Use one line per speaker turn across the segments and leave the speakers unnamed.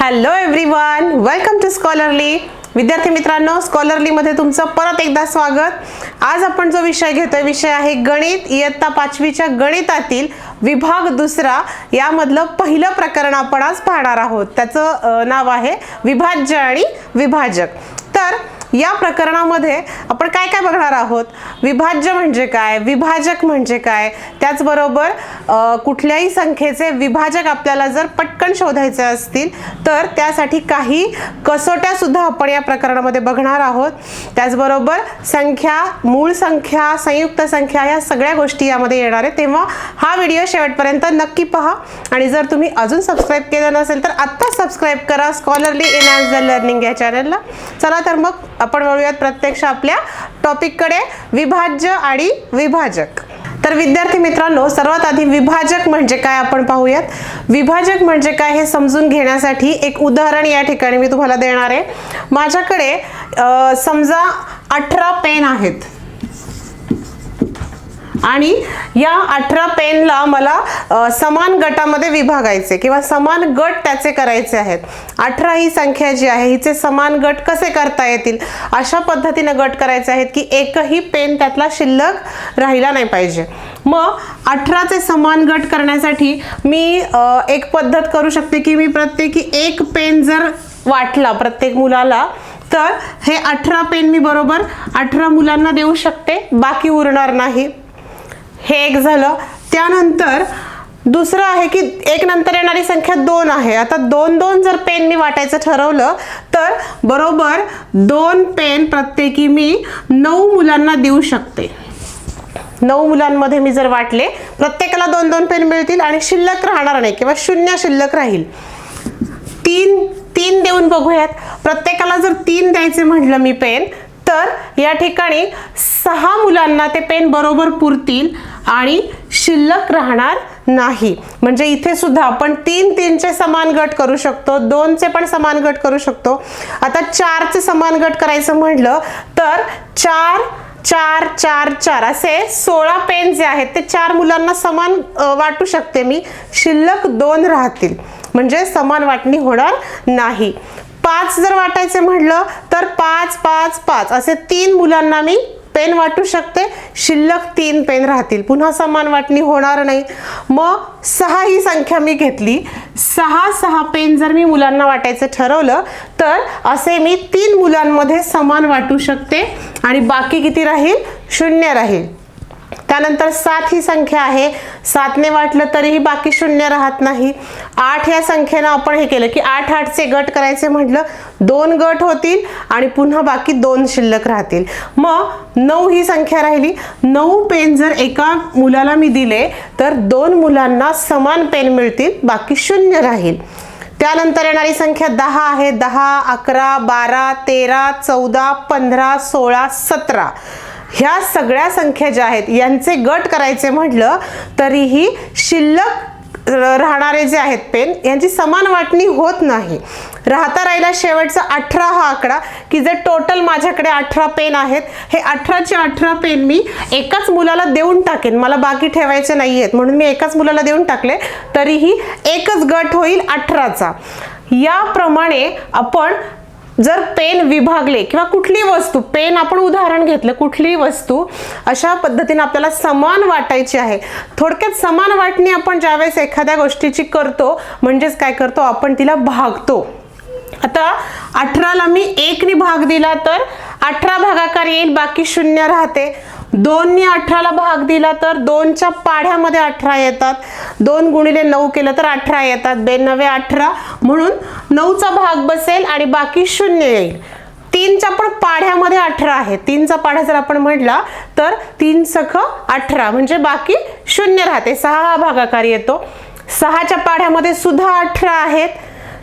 Hello everyone, welcome to Scholarly. विद्यार्थी मित्रांनो, scholarly मध्ये तुमचं परत एकदा स्वागत. आज आपण जो विषय घेतोय विषय आहे गणित. इयत्ता 5वीच्या गणितातील विभाग दुसरा यामधलं पहिलं प्रकरण आपण आज पाहणार आहोत. त्याचं नाव आहे विभाज्य आणि विभाजक. तर या प्रकरणामध्ये आपण काय काय बघणार आहोत? विभाज्य म्हणजे काय, विभाजक म्हणजे काय, त्याचबरोबर कुठल्याही संख्येचे विभाजक आपल्याला जर पटकन शोधायचे असतील तर त्यासाठी काही कसोट्या सुद्धा आपण या प्रकरणामध्ये बघणार आहोत. त्याचबरोबर संख्या, मूळ संख्या, संयुक्त संख्या या सगळ्या गोष्टी यामध्ये येणार आहेत. तेव्हा हा व्हिडिओ शेवटपर्यंत नक्की पहा. आणि जर तुम्ही अजून सबस्क्राईब केलं नसेल तर आत्ता सबस्क्राईब करा स्कॉलरली एनहान्स द लर्निंग या चॅनलला. चला तर मग आपण वळूयात प्रत्यक्ष आपल्या टॉपिककडे, विभाज्य आणि विभाजक. तर विद्यार्थी मित्रांनो, सर्वात आधी विभाजक म्हणजे काय आपण पाहूयात. विभाजक म्हणजे काय हे समजून घेण्यासाठी एक उदाहरण या ठिकाणी मी तुम्हाला देणार आहे. माझ्याकडे समजा 18 पेन आहेत आणि या 18 पेनला मला समान गटामध्ये विभागायचे किंवा समान गट त्याचे करायचे आहेत. 18 ही संख्या जी आहे हिचे समान गट कसे करता येतील, अशा पद्धतीने गट करायचे आहेत की एकही पेन त्यातला शिल्लक राहिला नाही पाहिजे. मग 18चे समान गट करण्यासाठी मी एक पद्धत करू शकते की मी प्रत्येकी एक पेन जर वाटला प्रत्येक मुलाला तर हे 18 पेन मी बरोबर 18 मुलांना देऊ शकते, बाकी उरणार नाही. हे एक झालं. त्यानंतर दुसरं आहे की एक नंतर येणारी संख्या 2 आहे. आता 2-2 जर पेन मी वाटायचं ठरवलं तर बरोबर 2 पेन प्रत्येकी मी 9 मुलांना देऊ शकते. 9 मुलांमध्ये मी जर वाटले, प्रत्येकाला 2-2 पेन मिळतील आणि शिल्लक राहणार नाही किंवा शून्य शिल्लक राहील. 3 देऊन बघूयात. प्रत्येकाला जर 3 द्यायचे म्हटलं मी पेन, तर या ठिकाणी 6 मुलांना ते पेन बरोबर पुरतील आणि शिल्लक राहणार नाही. म्हणजे इथे सुद्धा आपण 3-3चे समान गट करू शकतो, 2चे पण समान गट करू शकतो. आता 4चे समान गट करायचं म्हटलं तर 4, 4, 4, 4 असे 16 पेन जे आहेत ते 4 मुलांना समान वाटू शकते मी, शिल्लक 2 राहतील. म्हणजे समान वाटणी होणार नाही. 5 जर वाटायचे म्हटलं तर 5, 5, 5 असे 3 मुलांना मी पेन वाटू शकते, शिल्लक 3 पेन राहतील, पुन्हा समान वाटणी होणार नाही. मग 6 ही संख्या मी घेतली. 6 पेन जर मी मुलांना वाटायचं ठरवलं तर असे मी 3 मुलांमध्ये समान वाटू शकते आणि बाकी किती राहील? 0 राहील. त्यानंतर 7 ही संख्या आहे. 7ने वाटलं तरीही बाकी 0 राहत नाही. 8 या संख्येनं आपण हे केलं की 8-8चे गट करायचे म्हटलं 2 गट होतील आणि पुन्हा बाकी 2 शिल्लक राहतील. मग 9 ही संख्या राहिली. 9 पेन जर एका मुलाला मी दिले तर 2 मुलांना समान पेन मिळतील, बाकी 0 राहील. त्यानंतर येणारी संख्या 10 आहे. 10, 11, 12, 13, 14, 15, 16, 17 ह्या सगळ्या संख्या ज्या आहेत यांचे गट करायचे म्हटलं तरीही शिल्लक राहणारे जे आहेत पेन यांची समान वाटणी होत नाही. राहता राहिला शेवटचा 18 हा आकडा की जे टोटल माझ्याकडे 18 पेन आहेत, हे 18चे 18 पेन मी एकाच मुलाला देऊन टाकेन, मला बाकी ठेवायचे नाही आहेत म्हणून मी एकाच मुलाला देऊन टाकले तरीही एकच गट होईल 18चा. याप्रमाणे आपण जर पेन विभागले किंवा कुठली वस्तू, पेन आपण उदाहरण घेतलं, कुठलीही वस्तू अशा पद्धतीने आपल्याला समान वाटायची आहे. थोडक्यात समान वाटणी आपण ज्यावेळेस एखाद्या गोष्टीची करतो म्हणजेच काय करतो, आपण तिला भागतो. आता 18ला मी 1ने भाग दिला तर 18 भागाकार येईल, बाकी 0 राहते. 2ने 18ला भाग दिला तर 2च्या पाढ्यामध्ये 18 येतात. 2 गुणिले 9 केलं तर 18 येतात. 2 18 म्हणून 9चा भाग बसेल आणि बाकी 0 येईल. 3च्या पण पाढ्यामध्ये 18 आहे. 3चा पाढा जर आपण म्हटला तर 3 सख 18 म्हणजे बाकी 0 राहते. 6 हा भागाकार येतो. 6च्या पाढ्यामध्ये सुद्धा 18 आहेत.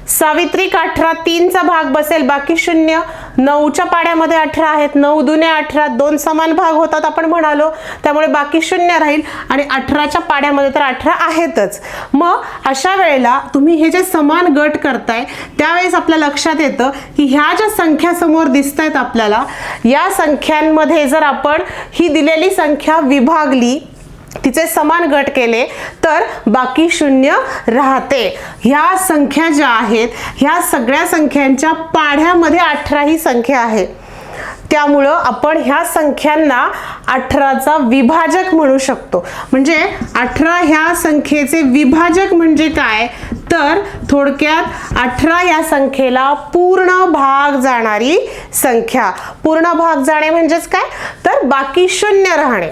सावित्रिक 18, 3चा भाग बसेल, बाकी 0. 9च्या पाढ्यामध्ये 18 आहेत. 9 दुने 18, 2 समान भाग होतात आपण म्हणालो, त्यामुळे बाकी 0 राहील आणि 18च्या पाढ्यामध्ये तर 18 आहेतच. मग अशा वेळेला तुम्ही हे जे समान गट करताय त्यावेळेस आपल्या लक्षात येतं की ह्या ज्या संख्या समोर दिसत आहेत आपल्याला, या संख्यांमध्ये जर आपण ही दिलेली संख्या विभागली तिचे समान गट केले तर बाकी शून्य राहते. ह्या संख्या ज्या आहेत ह्या सगळ्या संख्यांच्या पाढ्यामध्ये 18 ही संख्या आहे. त्यामुळं आपण ह्या संख्यांना 18चा विभाजक म्हणू शकतो. म्हणजे 18 ह्या संख्येचे विभाजक म्हणजे काय, तर थोडक्यात 18 या संख्येला पूर्ण भाग जाणारी संख्या. पूर्ण भाग जाणे म्हणजेच काय, तर बाकी शून्य राहणे.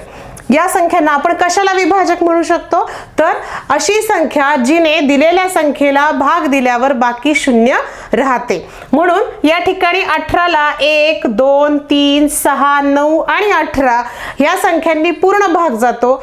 या संख्यांना आपण कशाला विभाजक म्हणू शकतो, तर अशी संख्या जिने दिलेल्या संख्येला भाग दिल्यावर बाकी शून्य राहते. म्हणून या ठिकाणी 18ला 1, 2, 3, 6, 9 आणि 18 या संख्यांनी पूर्ण भाग जातो.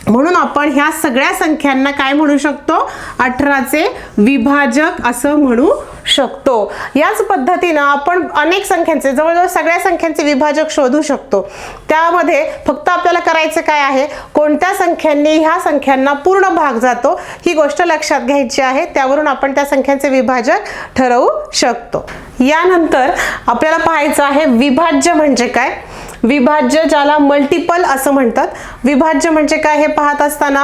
म्हणून आपण ह्या सगळ्या संख्यांना काय म्हणू शकतो, 18चे विभाजक असं म्हणू शकतो. याच पद्धतीनं आपण अनेक संख्यांचे, जवळजवळ सगळ्या संख्यांचे विभाजक शोधू शकतो. त्यामध्ये फक्त आपल्याला करायचं काय आहे, कोणत्या संख्यांनी ह्या संख्यांना पूर्ण भाग जातो ही गोष्ट लक्षात घ्यायची आहे. त्यावरून आपण त्या संख्यांचे विभाजक ठरवू शकतो. यानंतर आपल्याला पाहायचं आहे विभाज्य म्हणजे काय. विभाज्य ज्याला मल्टिपल असं म्हणतात. विभाज्य म्हणजे काय हे पाहत असताना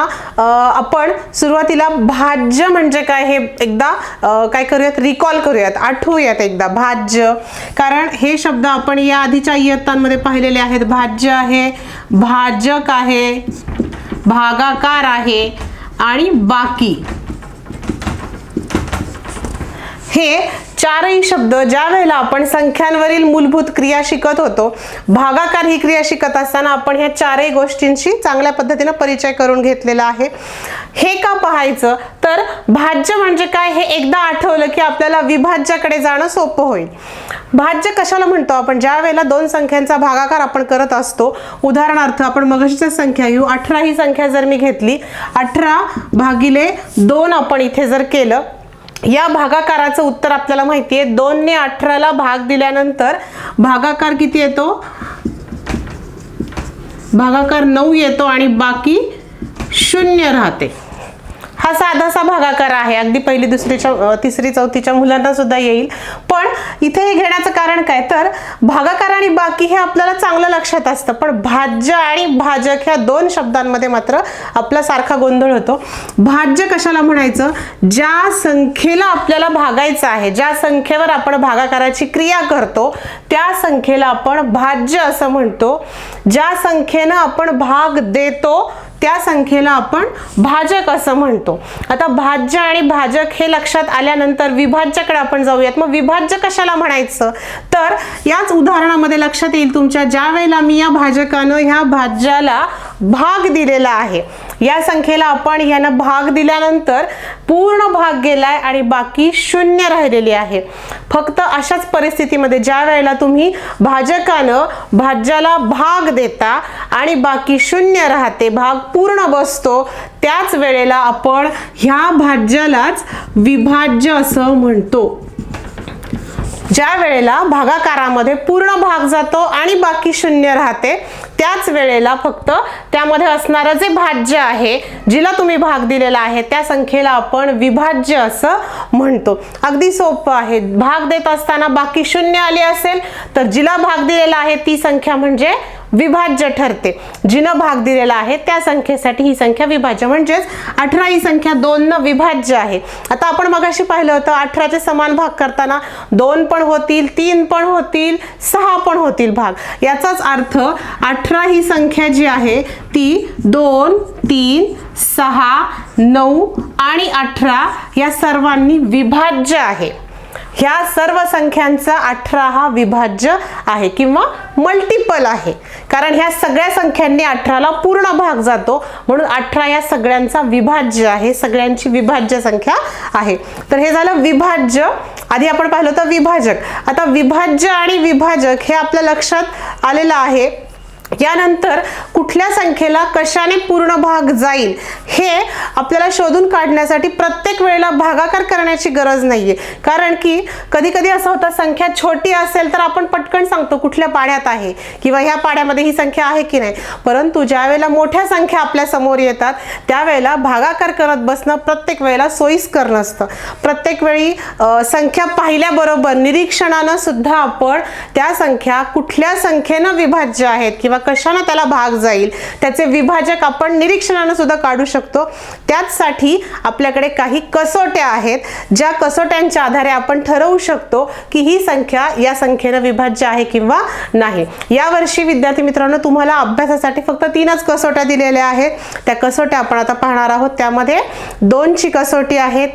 आपण सुरुवातीला भाज्य म्हणजे काय हे एकदा काय करूयात, रिकॉल करूयात, आठवूयात एकदा भाज्य. कारण हे शब्द आपण या आधीच्या इयत्तांमध्ये पाहिलेले आहेत. भाज्य आहे, भाजक आहे, भागाकार आहे आणि बाकी. हे चारही शब्द ज्या वेळेला आपण संख्यांवरील मूलभूत क्रिया शिकत होतो, भागाकार ही क्रिया शिकत असताना आपण ह्या चारही गोष्टींशी चांगल्या पद्धतीने परिचय करून घेतलेला आहे. हे का पाहायचं, तर भाज्य म्हणजे काय हे एकदा आठवलं की आपल्याला विभाज्याकडे जाणं सोपं होईल. भाज्य कशाला म्हणतो आपण, ज्या वेळेला दोन संख्यांचा भागाकार आपण करत असतो. उदाहरणार्थ आपण मगाशीची संख्या घेऊ, 18 ही संख्या जर मी घेतली, 18 भागिले 2 आपण इथे जर केलं, या भागाकाराचं उत्तर आपल्याला माहिती आहे. 2 ने 18ला भाग दिल्यानंतर भागाकार किती येतो, भागाकार 9 येतो आणि बाकी 0 राहते. हा साधासा भागाकार आहे. अगदी पहिली दुसरीच्या तिसरी चौथीच्या मुलांना सुद्धा येईल. पण इथे हे घेण्याचं कारण काय, तर भागाकार आणि बाकी हे आपल्याला चांगलं लक्षात असतं. पण भाज्य आणि भाजक ह्या दोन शब्दांमध्ये मात्र आपला सारखा गोंधळ होतो. भाज्य कशाला म्हणायचं, ज्या संख्येला आपल्याला भागायचं आहे, ज्या संख्येवर आपण भागाकाराची क्रिया करतो त्या संख्येला आपण भाज्य असं म्हणतो. ज्या संख्येनं आपण भाग देतो त्या संख्येला आपण भाजक असं म्हणतो. आता भाज्य आणि भाजक हे लक्षात आल्यानंतर विभाज्याकडे आपण जाऊयात. मग विभाज्य कशाला म्हणायचं, तर याच उदाहरणामध्ये लक्षात येईल तुमच्या, ज्या वेळेला मी या भाजकानं ह्या भाज्याला भाग दिलेला आहे, या संख्येला आपण ह्यानं भाग दिल्यानंतर पूर्ण भाग गेलाय आणि बाकी 0 राहिलेली आहे. फक्त अशाच परिस्थितीमध्ये ज्या वेळेला तुम्ही भाजकानं भाज्याला भाग देता आणि बाकी 0 राहते, भाग पूर्ण बसतो, त्याच वेळेला आपण ह्या भाज्यालाच विभाज्य असं म्हणतो. ज्या वेळेला भागाकारामध्ये पूर्ण भाग जातो आणि बाकी 0 राहते, त्याच वेळेला फक्त त्यामध्ये असणारं जे भाज्य आहे, जिला तुम्ही भाग दिलेला आहे, त्या संख्येला आपण विभाज्य असं म्हणतो. अगदी सोपं आहे. भाग देत असताना बाकी 0 आले असेल तर जिला भाग दिलेला आहे ती संख्या म्हणजे विभाज्य ठरते. जिनं भाग दिलेला आहे त्या संख्येसाठी ही संख्या विभाज्य. म्हणजेच 18 ही संख्या 2 न विभाज्य आहे. आता आपण मगाशी पाहिलं होतं 18चे समान भाग करताना 2 पण होतील, 3 पण होतील, 6 पण होतील भाग. याचाच अर्थ 18 ही संख्या जी आहे ती 2, 3, 6, 9 आणि 18 या सर्वांनी विभाज्य आहे. ह्या सर्व संख्यांचा 18 हा विभाज्य आहे किंवा मल्टिपल आहे. कारण ह्या सगळ्या संख्यांनी 18ला पूर्ण भाग जातो, म्हणून 18 या सगळ्यांचा विभाज्य आहे, सगळ्यांची विभाज्य संख्या आहे. तर हे झालं विभाज्य. आधी आपण पाहिलं होतं विभाजक. आता विभाज्य आणि विभाजक हे आपल्या लक्षात आलेलं आहे. यानंतर कुठल्या संख्येला कशाने पूर्ण भाग जाईल हे आपल्याला शोधून काढण्यासाठी प्रत्येक वेळेला भागाकार करण्याची गरज नाहीये. कारण की कधी कधी असं होतं, संख्या छोटी असेल तर आपण पटकन सांगतो कुठल्या पाड्यात आहे किंवा ह्या पाड्यामध्ये ही संख्या आहे की नाही. परंतु ज्या वेळेला मोठ्या संख्या आपल्या समोर येतात त्यावेळेला भागाकार करत बसणं प्रत्येक वेळेला सोयीस्कर नसतं. प्रत्येक वेळी संख्या पाहिल्याबरोबर निरीक्षणानं सुद्धा आपण त्या संख्या कुठल्या संख्येनं विभाज्य आहेत किंवा कशाने त्याला भाग जाईल, त्याचे विभाजक आपण निरीक्षणाने सुद्धा काढू शकतो. त्यासाठी आपल्याकडे काही कसोट्या आहेत, ज्या कसोट्यांच्या आधारे आपण ठरवू शकतो की ही संख्या या संख्येने विभाज्य आहे किंवा नाही. यावर्षी विद्यार्थी मित्रांनो तुम्हाला अभ्यासासाठी फक्त 3च कसोट्या दिलेल्या आहेत. त्या कसोट्या आपण आता पाहणार आहोत. त्यामध्ये 2ची कसोटी आहे,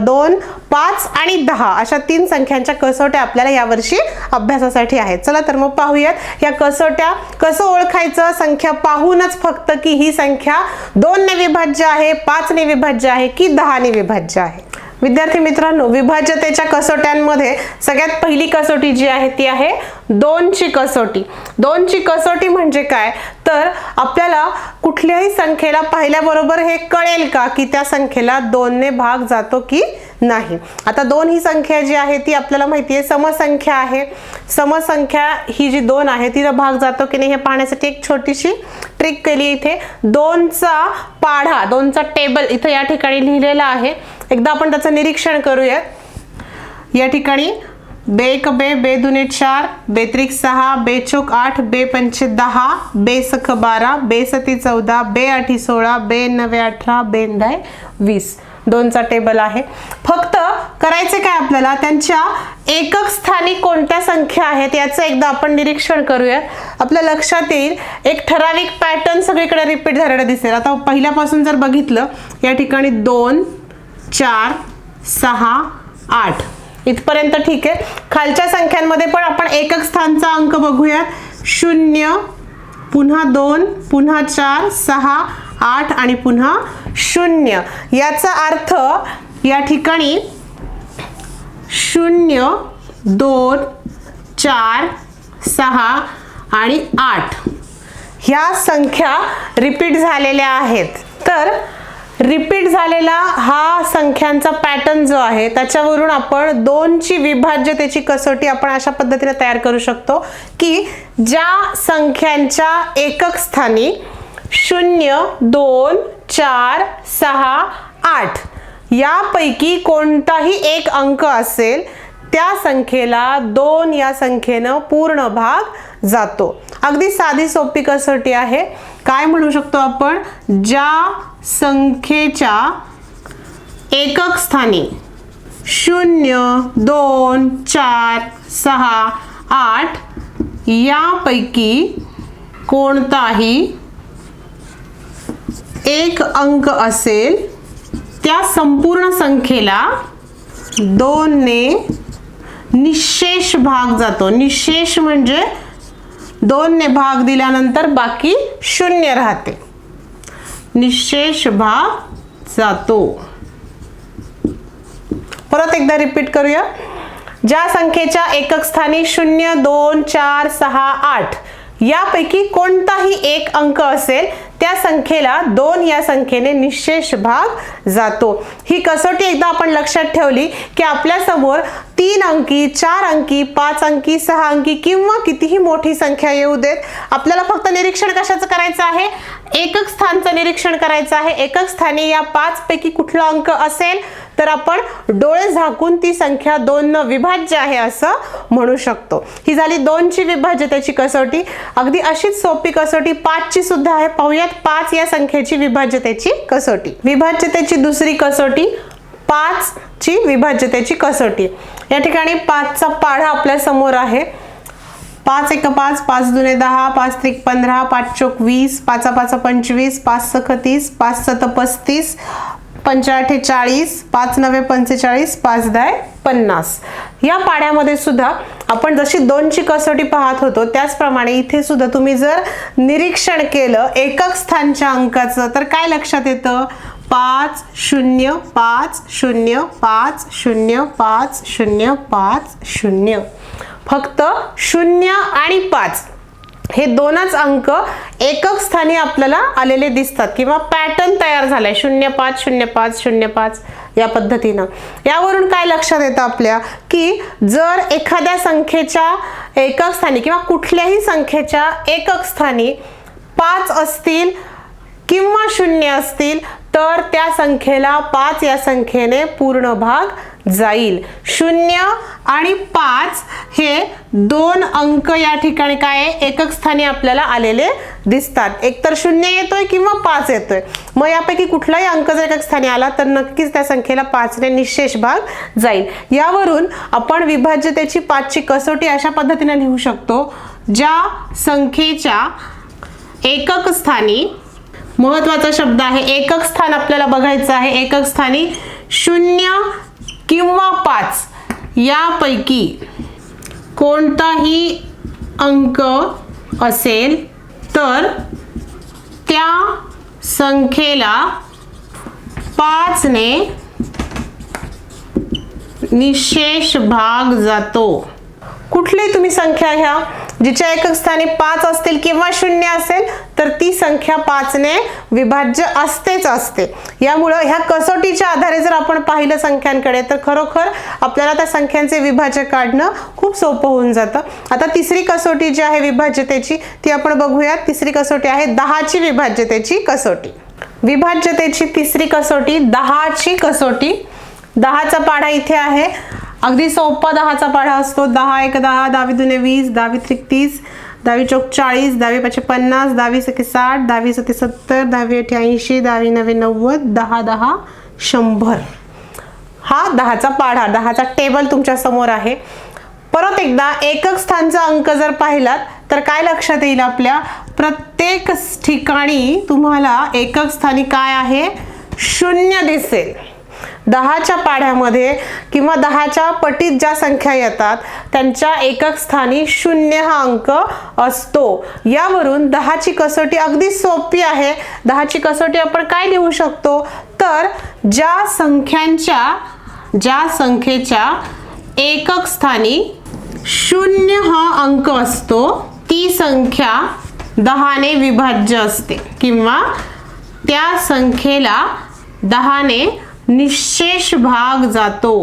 2, 5 आणि 10 अशा 3 संख्यांच्या कसोट्या आपल्याला यावर्षी अभ्यासासाठी आहेत. चला तर मग पाहूयात या कसोट्या कसं ओळखायचं. संख्या पाहूनच फक्त की ही संख्या 2 ने विभाज्य आहे, 5 ने विभाज्य आहे की 10 ने विभाज्य आहे. विद्यार्थी मित्रांनो, विभाज्यतेच्या कसोट्यांमध्ये सगळ्यात पहिली कसोटी जी आहे ती आहे 2ची कसोटी. 2ची कसोटी म्हणजे काय, तर आपल्याला कुठल्याही संख्येला पाहिल्याबरोबर हे कळेल का की त्या संख्येला 2 ने भाग जातो की नाही. आता 2 ही संख्या जी आहे ती आपल्याला माहिती आहे समसंख्या आहे. समसंख्या ही जी 2 आहे तिला भाग जातो की नाही हे पाहण्यासाठी एक छोटीशी ट्रिक केली. इथे 2चा पाढा, 2चा टेबल इथे या ठिकाणी लिहिलेला आहे. एकदा आपण त्याचं निरीक्षण करूयात. या ठिकाणी बे 2 4, बे 6, बे 8, बे 5 10, बे 12, बे 14, बे 16, बे 18, बे 20. 2चा टेबल आहे. फक्त करायचे काय आपल्याला, त्यांच्या एकक स्थानी कोणत्या संख्या आहेत याचं एकदा आपण निरीक्षण करूयात. आपल्या लक्षात येईल एक ठराविक पॅटर्न सगळीकडे रिपीट झालेला दिसेल. आता पहिल्यापासून जर बघितलं या ठिकाणी 2 4 6 8 इथपर्यंत ठीक आहे. खालच्या संख्यांमध्ये पण आपण एकक स्थानचा अंक बघूयात. 0, पुन्हा 2, पुन्हा 4, 6, 8 आणि पुन्हा 0. याचा अर्थ या ठिकाणी 0 2 4 6 आणि 8 ह्या संख्या रिपीट झालेल्या आहेत. तर रिपीट झालेला हा संख्यांचा पॅटर्न जो आहे त्याच्यावरून आपण 2ची विभाज्यतेची कसोटी आपण अशा पद्धतीने तयार करू शकतो की ज्या संख्यांच्या एकक स्थानी 0 2 4 6 8 यापैकी कोणताही एक अंक असेल त्या संख्येला 2 या संख्येनं पूर्ण भाग जातो. अगदी साधी सोपी कसोटी आहे. काय म्हणू शकतो आपण, ज्या संख्येच्या एकक स्थानी 0 2 4 6 8 यापैकी कोणताही एक अंक असेल त्या संपूर्ण संख्येला 2 ने निशेष भाग जातो. निशेष म्हणजे 2 ने भाग दिल्यानंतर बाकी 0 राहते. निशेष भाग जातो. परत एकदा रिपीट करूया. ज्या संख्येच्या एकक स्थानी 0 2 4 6 8 यापैकी कोणताही एक अंक असेल त्या संख्येला 2 या संख्येने निशेष भाग जातो. ही कसोटी एकदा आपण लक्षात ठेवली की आपल्या समोर 3 अंकी 4 अंकी 5 अंकी 6 अंकी किंवा कितीही मोठी संख्या येऊ देत, आपल्याला फक्त निरीक्षण कशाचं करायचं आहे, एकक स्थानचं निरीक्षण करायचं आहे. एकक स्थानी या 5 पैकी कुठला अंक असेल तर आपण डोळे झाकून ती संख्या 2 न विभाज्य आहे असं म्हणू शकतो. ही झाली 2ची विभाज्यतेची कसोटी. अगदी अशीच सोपी कसोटी 5ची सुद्धा आहे. पाहूयात 5 या संख्येची विभाज्यतेची कसोटी. विभाज्यतेची दुसरी कसोटी 5ची विभाज्यतेची कसोटी. या ठिकाणी 5चा पाढा आपल्या समोर आहे. 5 1 5, 5 2 10, 5 3 15, 5 4 20, 5 5 25, 5 6 30, 5 7 35, 5 8 40, 5 9 45, 5 10 50. या पाढ्यामध्ये सुद्धा आपण जशी 2ची कसोटी पाहत होतो त्याचप्रमाणे इथे सुद्धा तुम्ही जर निरीक्षण केलं एकक स्थानच्या अंकाचं तर काय लक्षात येतं, 5 0 5 0 5 0 5 0 5 0. फक्त 0 आणि 5 हे 2च अंक एकक स्थानी आपल्याला आलेले दिसतात किंवा पॅटर्न तयार झालाय 0 5 0 5 0 5 या पद्धतीनं. यावरून काय लक्षात येतं आपल्या की जर एखाद्या संख्येच्या एकक स्थानी किंवा कुठल्याही संख्येच्या एकक स्थानी 5 असतील किंवा 0 असतील तर त्या संख्येला 5 या संख्येने पूर्ण भाग जाईल. 0 आणि 5 हे दोन अंक या ठिकाणी काय आहे, एकक स्थानी आपल्याला आलेले दिसतात. एकतर 0 येतोय किंवा 5 येतोय. मग यापैकी कुठलाही अंक जर एकक स्थानी आला तर नक्कीच त्या संख्येला 5 ने निशेष भाग जाईल. यावरून आपण विभाज्यतेची 5 ची कसोटी अशा पद्धतीने लिहू शकतो, ज्या संख्येच्या एकक स्थानी, महत्वाचा शब्द आहे एकक स्थान आपल्याला बघायचं आहे, एकक स्थानी 0 किंवा 5 यापैकी कोणताही अंक असेल तर त्या संख्येला 5 ने निशेष भाग जातो. कुठली तुम्ही संख्या घ्या, जिच्या एकक स्थानी 5 असतील किंवा 0 असेल तर ती संख्या 5 ने विभाज्य असतेच असते. यामुळे ह्या कसोटीच्या आधारे जर आपण पाहिलं संख्यांकडे तर खरोखर आपल्याला त्या संख्यांचे विभाज्य काढणं खूप सोपं होऊन जातं. आता तिसरी कसोटी जी आहे विभाज्यतेची ती आपण बघूयात. तिसरी कसोटी आहे 10 ची विभाज्यतेची कसोटी. विभाज्यतेची तिसरी कसोटी 10 ची कसोटी. 10 चा पाढा इथे आहे. अगदी सोपा 10 चा पाढा असतो. 10 1 10, 10 2 20, 10 3 30, 10 4 40, 10 5 50, 10 6 60, 10 7 70, 10 8 80, 10 9 90, 10 10 100. हा 10 चा पाढा, 10 चा टेबल तुमच्या समोर आहे. परत एकदा एकक स्थानचा अंक जर पाहिलात तर काय लक्षात येईल, आपल्या प्रत्येक ठिकाणी तुम्हाला एकक स्थानी काय आहे, 0 दिसेल. 10 च्या पाढ्यामध्ये किंवा 10 च्या पटीत ज्या संख्या येतात त्यांच्या एकक स्थानी 0 हा अंक असतो. यावरून 10 ची कसोटी अगदी सोपी आहे. 10 ची कसोटी आपण काय लिहू शकतो, तर ज्या संख्येच्या एकक स्थानी 0 हा अंक असतो ती संख्या 10 ने विभाज्य असते किंवा त्या संख्येला 10 ने निशेष भाग जातो.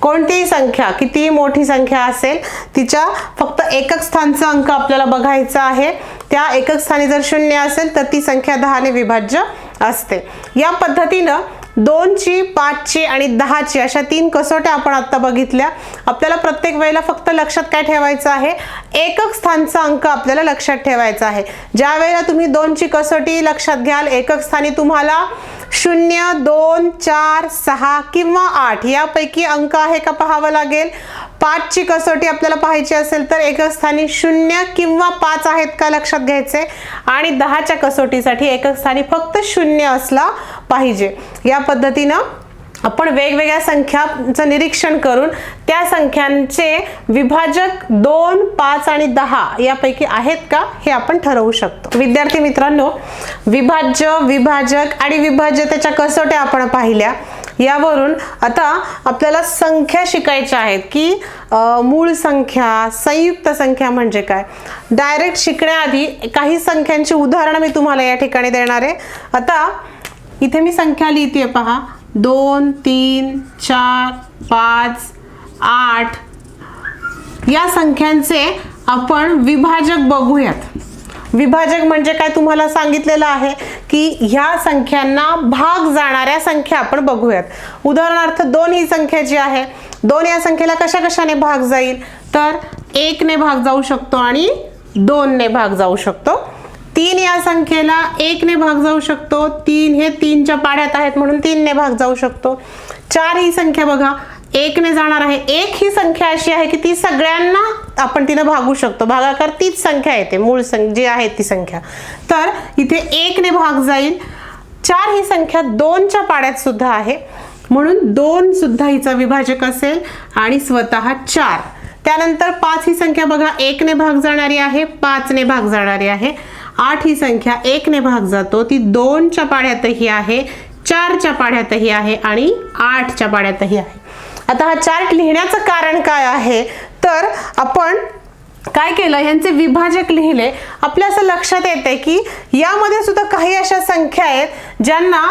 कोणतीही संख्या, कितीही मोठी संख्या असेल, तिच्या फक्त एकक स्थानचा अंक आपल्याला बघायचा आहे. त्या एकक स्थानी जर 0 असेल तर ती संख्या 10 ने विभाज्य असते. या पद्धतीनं 2 ची, 5 ची आणि 10 ची अशा 3 कसोट्या आपण आता बघितल्या. आपल्याला प्रत्येक वेळेला फक्त लक्षात काय ठेवायचं आहे, एकक स्थानचा अंक आपल्याला लक्षात ठेवायचा आहे. ज्या वेळेला तुम्ही 2 ची कसोटी लक्षात घ्याल, एकक स्थानी तुम्हाला 0 2 4 6 किंवा 8 यापैकी अंक आहे का पाहावं लागेल. 5 ची कसोटी आपल्याला पाहायची असेल तर एकक स्थानी 0 किंवा 5 आहेत का लक्षात घ्यायचे. आणि 10 च्या कसोटीसाठी एकक स्थानी फक्त 0 असला पाहिजे. या पद्धतीनं आपण वेगवेगळ्या संख्यांचं निरीक्षण करून त्या संख्यांचे विभाजक 2, 5 आणि 10 यापैकी आहेत का हे आपण ठरवू शकतो. विद्यार्थी मित्रांनो, विभाज्य, विभाजक आणि विभाज्यतेच्या कसोट्या आपण पाहिल्या. यावरून आता आपल्याला संख्या शिकायच्या आहेत की मूळ संख्या, संयुक्त संख्या म्हणजे काय. डायरेक्ट शिकण्याआधी काही संख्यांची उदाहरणं मी तुम्हाला या ठिकाणी देणार आहे. आता इथे मी संख्या लिहिते पहा, 2 3 4 5 8 या संख्यांचे आपण विभाजक बघूयात. विभाजक म्हणजे काय तुम्हाला सांगितलेलं आहे की ह्या संख्यांना भाग जाणाऱ्या संख्या आपण बघूयात. उदाहरणार्थ 2 ही संख्या जी आहे, 2 या संख्येला कशाने भाग जाईल, तर 1 ने भाग जाऊ शकतो आणि 2 ने भाग जाऊ शकतो. 3 या संख्येला 1 ने भाग जाऊ शकतो, 3 हे 3 च्या पाढ्यात आहेत म्हणून 3 ने भाग जाऊ शकतो. 4 ही संख्या बघा 1 ने जाणार आहे. 1 ही संख्या अशी आहे की ती सगळ्यांना आपण तिने भागू शकतो, भागाकार तीच संख्या येते, मूळ जी आहे ती संख्या. तर इथे 1 ने भाग जाईल. 4 ही संख्या 2 च्या पाढ्यात सुद्धा आहे म्हणून 2 सुद्धा हिचा विभाजक असेल आणि स्वतः 4. त्यानंतर 5 ही संख्या बघा 1 ने भाग जाणारी आहे, 5 ने भाग जाणारी आहे. 8 ही संख्या 1 ने भाग जातो, ती 2 च्या पाढ्यातही आहे, 4 च्या पाढ्यातही आहे आणि 8 च्या पाढ्यातही आहे. आता हा चार्ट लिहिण्याचं कारण काय आहे, तर आपण काय केलं, यांचे विभाजक लिहिले. आपल्या असं लक्षात येते की यामध्ये सुद्धा काही अशा संख्या आहेत ज्यांना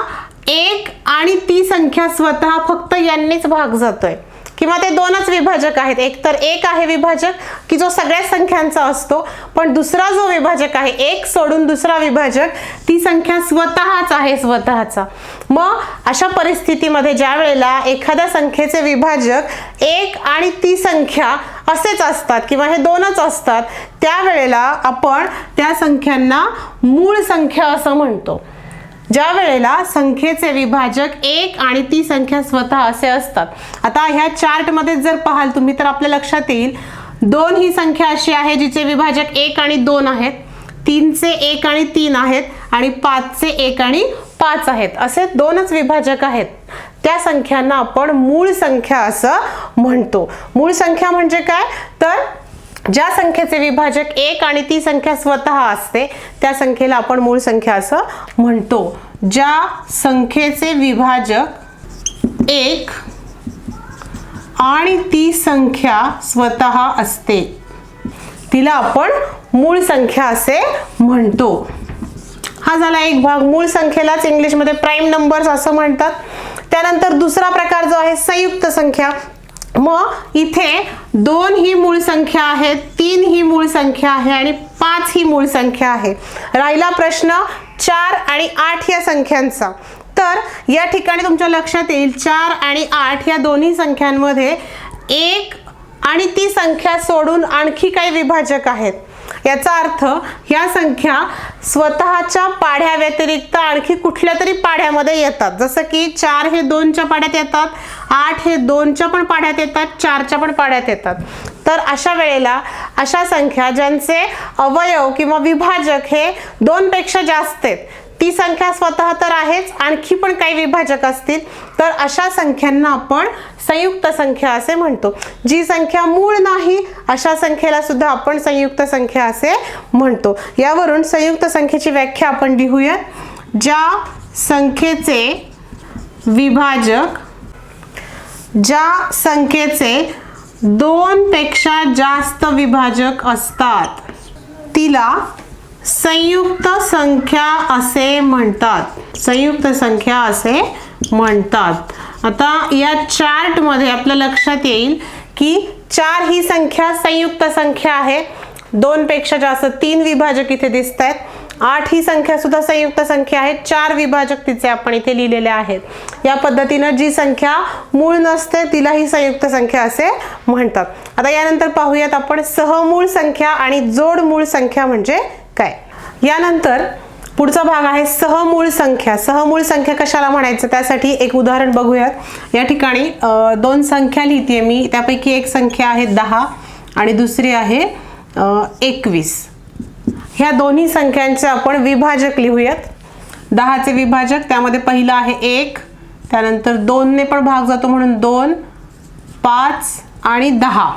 1 आणि ती संख्या स्वतः फक्त यांनीच भाग जातोय किंवा ते दोनच विभाजक आहेत, एक तर एक आहे विभाजक की जो सगळ्या संख्यांचा असतो, पण दुसरा जो विभाजक आहे एक सोडून दुसरा विभाजक ती संख्या स्वतःच आहे स्वतःचा. मग अशा परिस्थितीमध्ये ज्या वेळेला एखाद्या संख्येचे विभाजक एक आणि ती संख्या असेच असतात किंवा हे दोनच असतात, त्यावेळेला आपण त्या संख्यांना मूळ संख्या असं म्हणतो. ज्या वेळेला संख्येचे विभाजक एक आणि ती संख्या स्वतः असे असतात. आता ह्या चार्टमध्ये जर पाहाल तुम्ही तर आपल्या लक्षात येईल 2 ही संख्या अशी आहे जिचे विभाजक 1 आणि 2 आहेत, 3चे 1 आणि 3 आहेत आणि 5चे 1 आणि 5 आहेत. असे दोनच विभाजक आहेत. त्या संख्यांना आपण मूळ संख्या असं म्हणतो. मूळ संख्या म्हणजे काय तर ज्या संख्येचे विभाजक 1 आणि ती संख्या स्वतः असते त्या संख्येला आपण मूळ संख्या असं म्हणतो. ज्या संख्येचे विभाजक 1 आणि ती संख्या स्वतः असते तिला आपण मूळ संख्या असे म्हणतो. हा झाला एक भाग. मूळ संख्येलाच इंग्लिशमध्ये प्राईम नंबर्स असं म्हणतात. त्यानंतर दुसरा प्रकार जो आहे संयुक्त संख्या. मग इथे 2 ही मूळ संख्या आहे, 3 ही मूळ संख्या आहे आणि 5 ही मूळ संख्या आहे. राहिला प्रश्न 4 आणि 8 या संख्यांचा. तर या ठिकाणी तुमच्या लक्षात येईल 4 आणि 8 या दोन्ही संख्यांमध्ये 1 आणि ती संख्या सोडून आणखी काही विभाजक आहेत. याचा अर्थ ह्या संख्या स्वतःच्या पाढ्या व्यतिरिक्त आणखी कुठल्या तरी पाढ्यामध्ये येतात. जसं की 4 हे 2च्या पाढ्यात येतात, 8 हे 2च्या पण पाढ्यात येतात, 4च्या पण पाढ्यात येतात. तर अशा वेळेला अशा संख्या ज्यांचे अवयव किंवा विभाजक हे 2 पेक्षा जास्त आहेत, ती संख्या स्वतः तर आहेच, आणखी पण काही विभाजक असतील तर अशा संख्यांना आपण संयुक्त संख्या असे म्हणतो. जी संख्या मूळ नाही अशा संख्येला सुद्धा आपण संयुक्त संख्या असे म्हणतो. यावरून संयुक्त संख्येची व्याख्या आपण लिहूया. ज्या संख्येचे विभाजक 2 पेक्षा जास्त विभाजक असतात तिला संयुक्त संख्या असे म्हणतात. संयुक्त संख्या असे म्हणतात. आता या चार्ट मध्ये आपल्या लक्षात येईल की 4 ही संख्या संयुक्त संख्या आहे, 2 पेक्षा जास्त 3 विभाजक इथे दिसत आहेत. 8 ही संख्या सुद्धा संयुक्त संख्या आहे, 4 विभाजक तिचे आपण इथे लिहिलेले आहेत. या पद्धतीने जी संख्या मूळ नसते तिला ही संयुक्त संख्या असे म्हणतात. आता यानंतर पाहूयात आपण सहमूळ संख्या आणि जोडमूळ संख्या म्हणजे काय. यानंतर पुढचा भाग आहे सहमूळ संख्या. सहमूळ संख्या कशाला म्हणायचं त्यासाठी एक उदाहरण बघूयात. या ठिकाणी 2 संख्या लिहिते मी, त्यापैकी एक संख्या आहे 10 आणि दुसरी आहे 21. ह्या दोन्ही संख्यांचे आपण विभाजक लिहूयात. 10चे विभाजक त्यामध्ये पहिलं आहे 1, त्यानंतर 2 ने पण भाग जातो म्हणून 2, 5 आणि 10.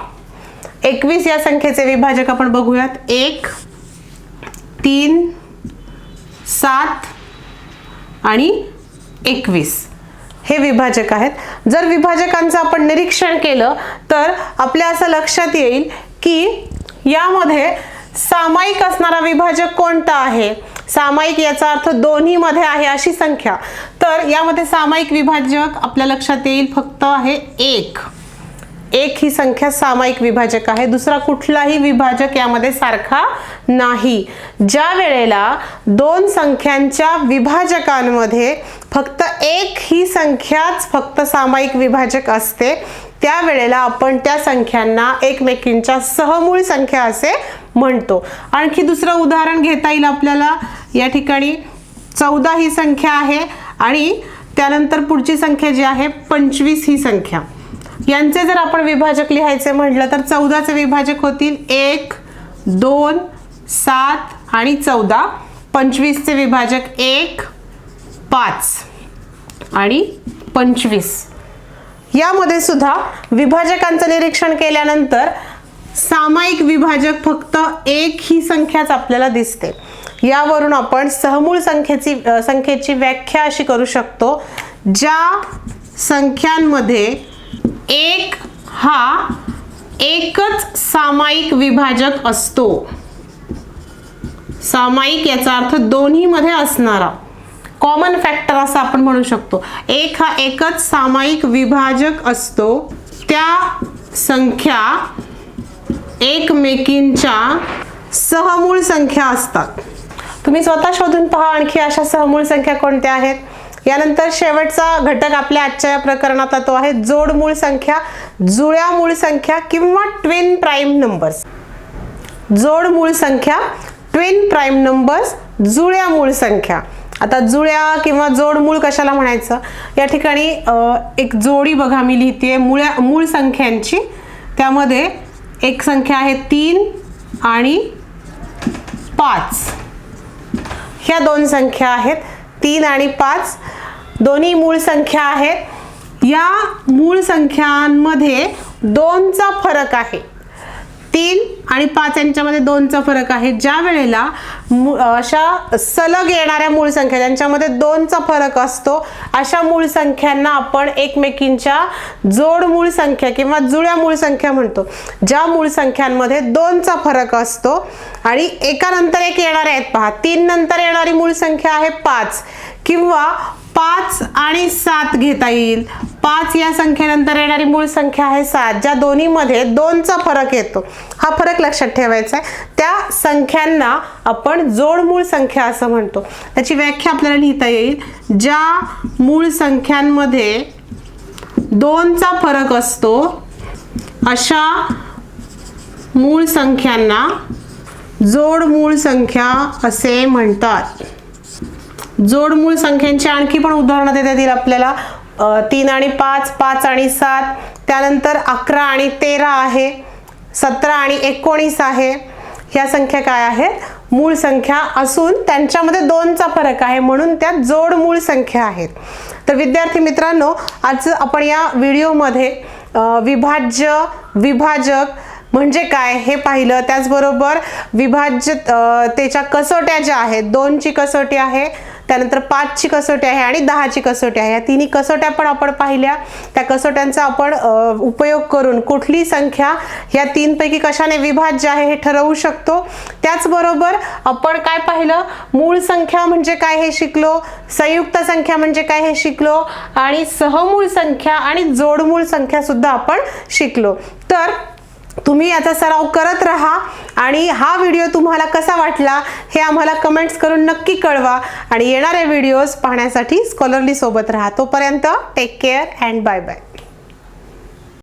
21 या संख्येचे विभाजक आपण बघूयात. 1, 3, 7 आणि 21 हे विभाजक आहेत. जर विभाजकांचं आपण निरीक्षण केलं तर आपल्या असं लक्षात येईल की यामध्ये सामायिक असणारा विभाजक कोणता आहे. सामायिक याचा अर्थ दोन्ही मध्ये आहे अशी संख्या. तर यामध्ये सामायिक विभाजक आपल्या लक्षात येईल फक्त आहे 1. 1 ही संख्या सामायिक विभाजक आहे, दुसरा कुठलाही विभाजक यामध्ये सारखा नाही. ज्या वेळेला 2 संख्यांच्या विभाजकांमध्ये फक्त 1 ही संख्याच फक्त सामायिक विभाजक असते त्यावेळेला आपण त्या संख्यांना एकमेकींच्या सहमूळ संख्या असे म्हणतो. आणखी दुसरं उदाहरण घेता येईल आपल्याला. या ठिकाणी 14 ही संख्या आहे आणि त्यानंतर पुढची संख्या जी आहे 25 ही संख्या. यांचे जर आपण विभाजक लिहायचे म्हटलं तर 14चे विभाजक होतील 1, 2, 7 आणि 14. 25चे विभाजक 1, 5 आणि 25. यामध्ये सुद्धा विभाजकांचं निरीक्षण केल्यानंतर सामायिक विभाजक फक्त 1 ही संख्याच आपल्याला दिसते. यावरून आपण सहमूळ संख्येची व्याख्या अशी करू शकतो. ज्या संख्यांमध्ये 1 हा एकच सामायिक विभाजक असतो. सामायिक याचा अर्थ दोन्ही मध्ये असणारा, कॉमन फॅक्टर असं आपण म्हणू शकतो. 1 हा एकच सामायिक विभाजक असतो त्या संख्या एकमेकींच्या सहमूळ संख्या असतात. तुम्ही स्वतः शोधून पहा आणखी अशा सहमूळ संख्या कोणत्या आहेत. यानंतर शेवटचा घटक आपल्या आजच्या या प्रकरणातला तो आहे जोडमूळ संख्या, जुळ्या मूळ संख्या किंवा ट्विन प्राईम नंबर्स. जोडमूळ संख्या, ट्विन प्राईम नंबर्स, जुळ्या मूळ संख्या. आता जुळ्या किंवा जोडमूळ कशाला म्हणायचं, या ठिकाणी एक जोडी बघा मी लिहिते मूळ संख्यांची. त्यामध्ये एक संख्या आहे 3 आणि 5. ह्या दोन संख्या आहेत 3 आणि 5, दोन्ही मूळ संख्या आहेत. या मूळ संख्यांमध्ये 2चा फरक आहे. 3 आणि 5 यांच्यामध्ये 2चा फरक आहे. ज्या वेळेला अशा सलग येणाऱ्या मूळ संख्या ज्यांच्यामध्ये 2चा फरक असतो अशा मूळ संख्यांना आपण एकमेकींच्या जोड मूळ संख्या किंवा जुळ्या मूळ संख्या म्हणतो. ज्या मूळ संख्यांमध्ये 2चा फरक असतो आणि एकानंतर एक येणारे आहेत पहा. 3 नंतर येणारी मूळ संख्या आहे 5 किंवा 5 आणि 7 घेता येईल. 5 या संख्येनंतर येणारी मूळ संख्या आहे 7, ज्या दोन्हीमध्ये 2चा फरक येतो. हा फरक लक्षात ठेवायचा आहे. त्या संख्यांना आपण जोडमूळ संख्या असं म्हणतो. त्याची व्याख्या आपल्याला लिहिता येईल. ज्या मूळ संख्यांमध्ये 2चा फरक असतो अशा मूळ संख्यांना जोडमूळ संख्या असे म्हणतात. जोडमूळ संख्यांची आणखी पण उदाहरणं देता येतील आपल्याला. 3 आणि 5, 5 आणि 7, त्यानंतर 11 आणि 13 आहे, 17 आणि 19 आहे. ह्या संख्या काय आहेत, मूळ संख्या असून त्यांच्यामध्ये 2चा फरक आहे म्हणून त्या जोडमूळ संख्या आहेत. तर विद्यार्थी मित्रांनो, आज आपण या व्हिडिओमध्ये विभाज्य, विभाजक म्हणजे काय हे पाहिलं. त्याचबरोबर विभाज्य त्याच्या कसोट्या ज्या आहेत, 2ची कसोटी आहे, त्यानंतर 5ची कसोटी आहे आणि 10ची कसोटी आहे. या तिन्ही कसोट्या पण आपण पाहिल्या. त्या कसोट्यांचा आपण उपयोग करून कुठली संख्या या 3 पैकी कशाने विभाज्य आहे हे ठरवू शकतो. त्याचबरोबर आपण काय पाहिलं, मूळ संख्या म्हणजे काय हे शिकलो, संयुक्त संख्या म्हणजे काय हे शिकलो आणि सहमूळ संख्या आणि जोडमूळ संख्या सुद्धा आपण शिकलो. तर तुम्ही याचा सराव करत राहा आणि हा व्हिडिओ तुम्हाला कसा वाटला हे आम्हाला कमेंट्स करून नक्की कळवा. आणि येणारे व्हिडिओज पाहण्यासाठी स्कॉलरली सोबत राहा. तोपर्यंत take care and bye bye.